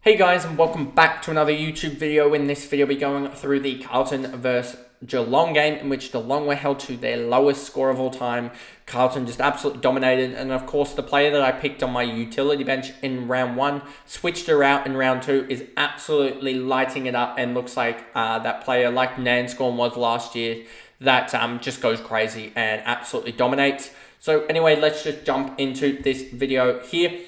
Hey guys, and welcome back to another YouTube video. In this video, we'll be going through the Carlton versus Geelong game, in which Geelong were held to their lowest score of all time. Carlton just absolutely dominated, and of course, the player that I picked on my utility bench in round one, switched her out in round two, is absolutely lighting it up, and looks like that player, like Nanscorn was last year, that just goes crazy and absolutely dominates. So anyway, let's just jump into this video here.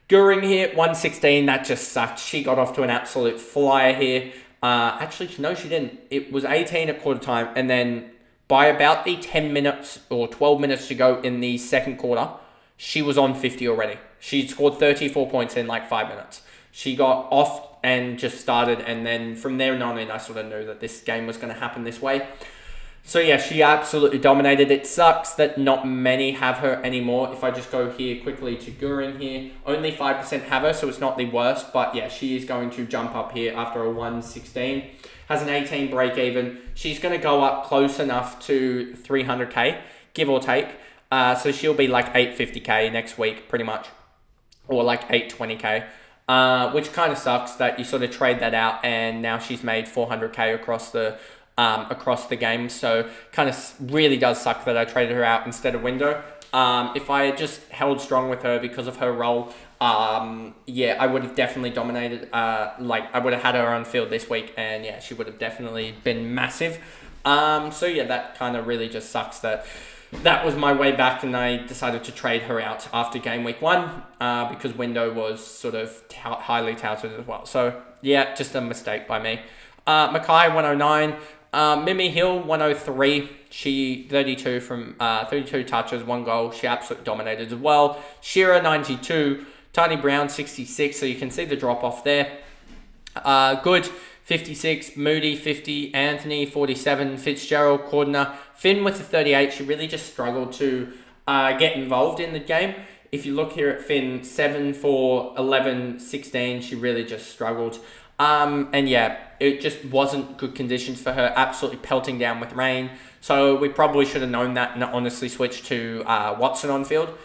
Goering here, 116, that just sucked. She got off to an absolute flyer here. Actually, no, she didn't. It was 18 at quarter time, and then by about the 10 minutes or 12 minutes to go in the second quarter, she was on 50 already. She scored 34 points in like 5 minutes. She got off and just started, and then from there on in, I sort of knew that this game was going to happen this way. So yeah, she absolutely dominated. It sucks that not many have her anymore. If I just go here quickly to Gurin here, only 5% have her, so it's not the worst. But yeah, she is going to jump up here after a 116. Has an 18 break even. She's going to go up close enough to 300k, give or take. So she'll be like 850k next week, pretty much. Or like 820k. Which kind of sucks that you sort of trade that out, and now she's made 400k across the game. So kind of really does suck that I traded her out instead of Window. If I had just held strong with her because of her role, yeah, I would have definitely dominated. I would have had her on field this week, and yeah, she would have definitely been massive. So yeah, that kind of really just sucks that was my way back, and I decided to trade her out after game week one, because Window was sort of highly touted as well. So yeah, just a mistake by me. Mackay 109. Mimi Hill 103. She 32 from 32 touches, 1 goal. She absolutely dominated as well. Shearer 92. Tiny Brown 66. So you can see the drop off there. Good 56. Moody 50. Anthony 47. Fitzgerald Cordner. Finn with the 38. She really just struggled to get involved in the game. If you look here at Finn, 7 for 11, 16. She really just struggled. And yeah, it just wasn't good conditions for her, absolutely pelting down with rain. So we probably should have known that and honestly switched to Watson on field.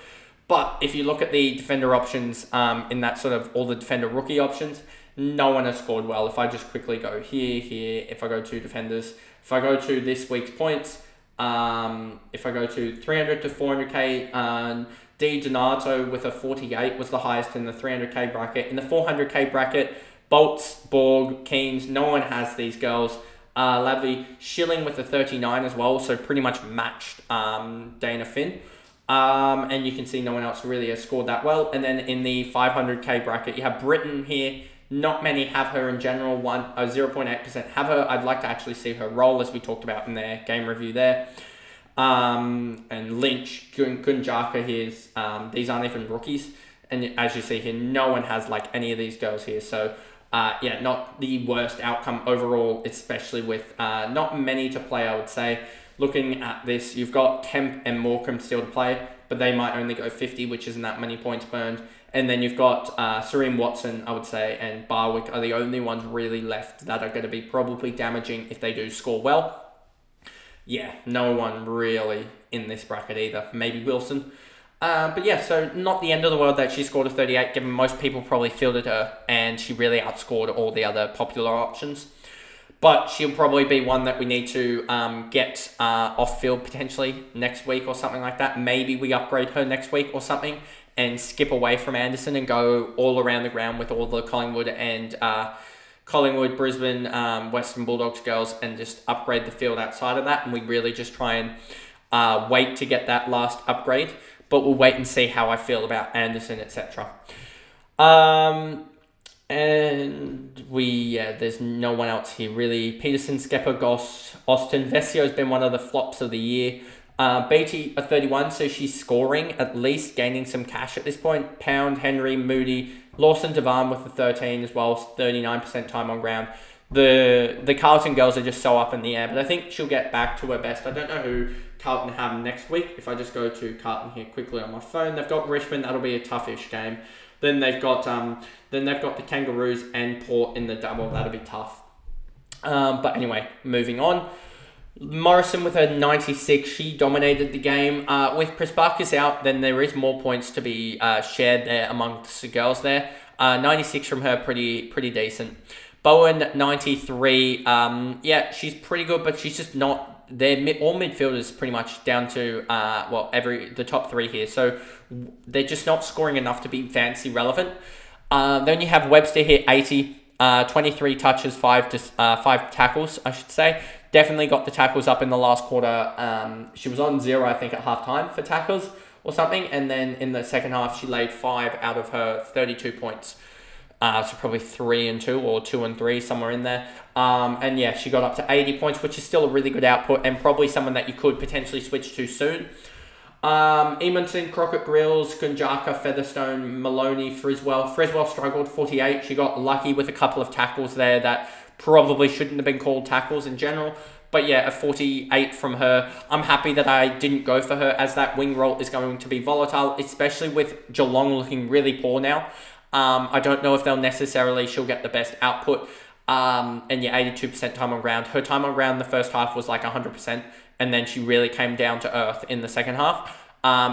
But if you look at the defender options, in that sort of all the defender rookie options, no one has scored well. If I just quickly go here, if I go to defenders, if I go to this week's points, if I go to 300 to 400k, D Donato with a 48 was the highest in the 300k bracket. In the 400k bracket, Bolts, Borg, Keynes, no one has these girls. Lavy, Schilling with a 39 as well, so pretty much matched Dana Finn. And you can see no one else really has scored that well. And then in the 500k bracket, you have Britain here. Not many have her in general. 0.8% have her. I'd like to actually see her roll, as we talked about in their game review there. And Lynch, Gunjaka here. These aren't even rookies. And as you see here, no one has like any of these girls here. So yeah, not the worst outcome overall, especially with not many to play, I would say. Looking at this, you've got Kemp and Morecambe still to play, but they might only go 50, which isn't that many points burned. And then you've got Serene Watson, I would say, and Barwick are the only ones really left that are going to be probably damaging if they do score well. Yeah, no one really in this bracket either. Maybe Wilson. But yeah, so not the end of the world that she scored a 38, given most people probably fielded her, and she really outscored all the other popular options. But she'll probably be one that we need to get off field potentially next week or something like that. Maybe we upgrade her next week or something and skip away from Anderson and go all around the ground with all the Collingwood and Collingwood, Brisbane, Western Bulldogs girls, and just upgrade the field outside of that. And we really just try and wait to get that last upgrade. But we'll wait and see how I feel about Anderson, etc. And there's no one else here really. Peterson, Skepper, Goss, Austin. Vessio's been one of the flops of the year. Beatty, a 31, so she's scoring, at least gaining some cash at this point. Pound, Henry, Moody, Lawson, Devan with the 13 as well, 39% time on ground. The Carlton girls are just so up in the air, but I think she'll get back to her best. I don't know who Carlton have next week. If I just go to Carlton here quickly on my phone, they've got Richmond. That'll be a toughish game. Then they've got the Kangaroos and Port in the double. That'll be tough. But anyway, moving on. Morrison with a 96. She dominated the game. With Prespakis out, then there is more points to be shared there amongst the girls there. 96 from her, pretty decent. Bowen, 93. Yeah, she's pretty good, but she's just not. All midfielders pretty much down to the top three here. So they're just not scoring enough to be fancy relevant. Then you have Webster here, 80. 23 touches, 5 tackles, I should say. Definitely got the tackles up in the last quarter. She was on 0, I think, at halftime for tackles or something. And then in the second half, she laid 5 out of her 32 points. So probably 3 and 2 or 2 and 3, somewhere in there. And yeah, she got up to 80 points, which is still a really good output and probably someone that you could potentially switch to soon. Emonson, Crockett Grills, Gunjaka, Featherstone, Maloney, Friswell. Friswell struggled, 48. She got lucky with a couple of tackles there that probably shouldn't have been called tackles in general. But yeah, a 48 from her. I'm happy that I didn't go for her, as that wing role is going to be volatile, especially with Geelong looking really poor now. I don't know if she'll get the best output. And yeah, 82% time on ground. Her time on ground in the first half was like 100%. And then she really came down to earth in the second half.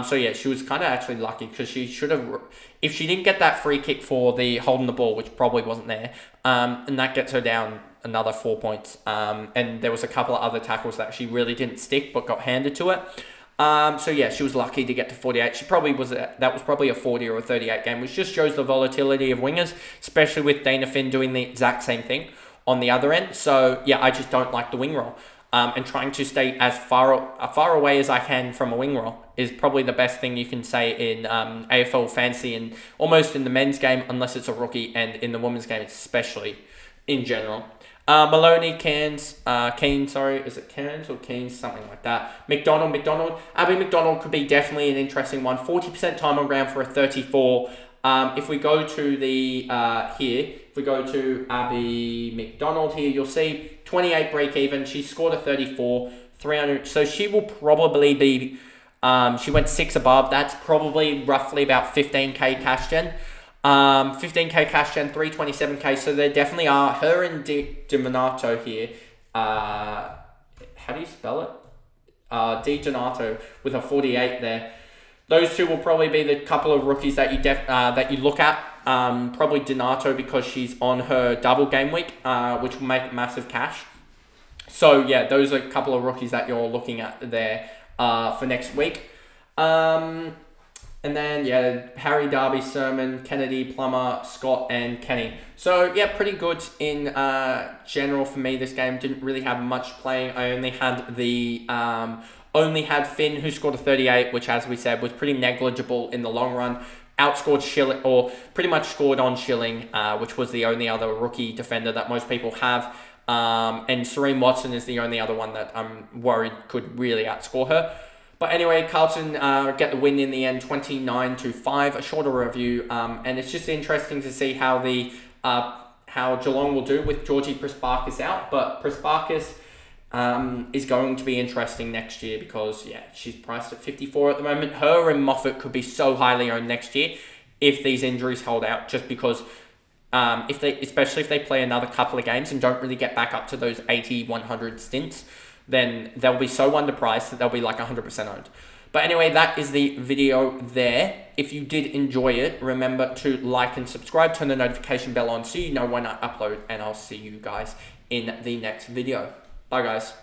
So yeah, she was kind of actually lucky, because she should have, if she didn't get that free kick for the holding the ball, which probably wasn't there, and that gets her down another 4 points. And there was a couple of other tackles that she really didn't stick, but got handed to her. So yeah, she was lucky to get to 48. That was probably a 40 or a 38 game, which just shows the volatility of wingers, especially with Dana Finn doing the exact same thing on the other end. So yeah, I just don't like the wing roll. And trying to stay as far away as I can from a wing roll is probably the best thing you can say in AFL Fantasy, and almost in the men's game, unless it's a rookie, and in the women's game especially, in general. Maloney, Is it Cairns or Keynes? Something like that. McDonald. Abby McDonald could be definitely an interesting one. 40% time on ground for a 34. If we go to Abby McDonald here, you'll see 28 break even. She scored a 34, 300. So she will probably be, she went 6 above. That's probably roughly about 15k cash gen. 15k cash gen, 327k. So there definitely are her and DiMonato here. How do you spell it? Di Donato with a 48 there. Those two will probably be the couple of rookies that you look at. Probably Donato, because she's on her double game week, which will make massive cash. So yeah, those are a couple of rookies that you're looking at there for next week. And then yeah, Harry, Darby, Sermon, Kennedy, Plummer, Scott, and Kenny. So yeah, pretty good in general for me. This game didn't really have much playing. I only had Finn, who scored a 38, which, as we said, was pretty negligible in the long run. Outscored Schilling, or pretty much scored on Schilling, which was the only other rookie defender that most people have. And Serene Watson is the only other one that I'm worried could really outscore her. But anyway, Carlton get the win in the end, 29-5, a shorter review. And it's just interesting to see how Geelong will do with Georgie Prespakis out. But Prespakis is going to be interesting next year, because yeah, she's priced at 54 at the moment. Her and Moffat could be so highly owned next year if these injuries hold out, just because especially if they play another couple of games and don't really get back up to those 80-100 stints, then they'll be so underpriced that they'll be like 100% owned. But anyway, that is the video there. If you did enjoy it, remember to like and subscribe, turn the notification bell on so you know when I upload, and I'll see you guys in the next video. Bye guys.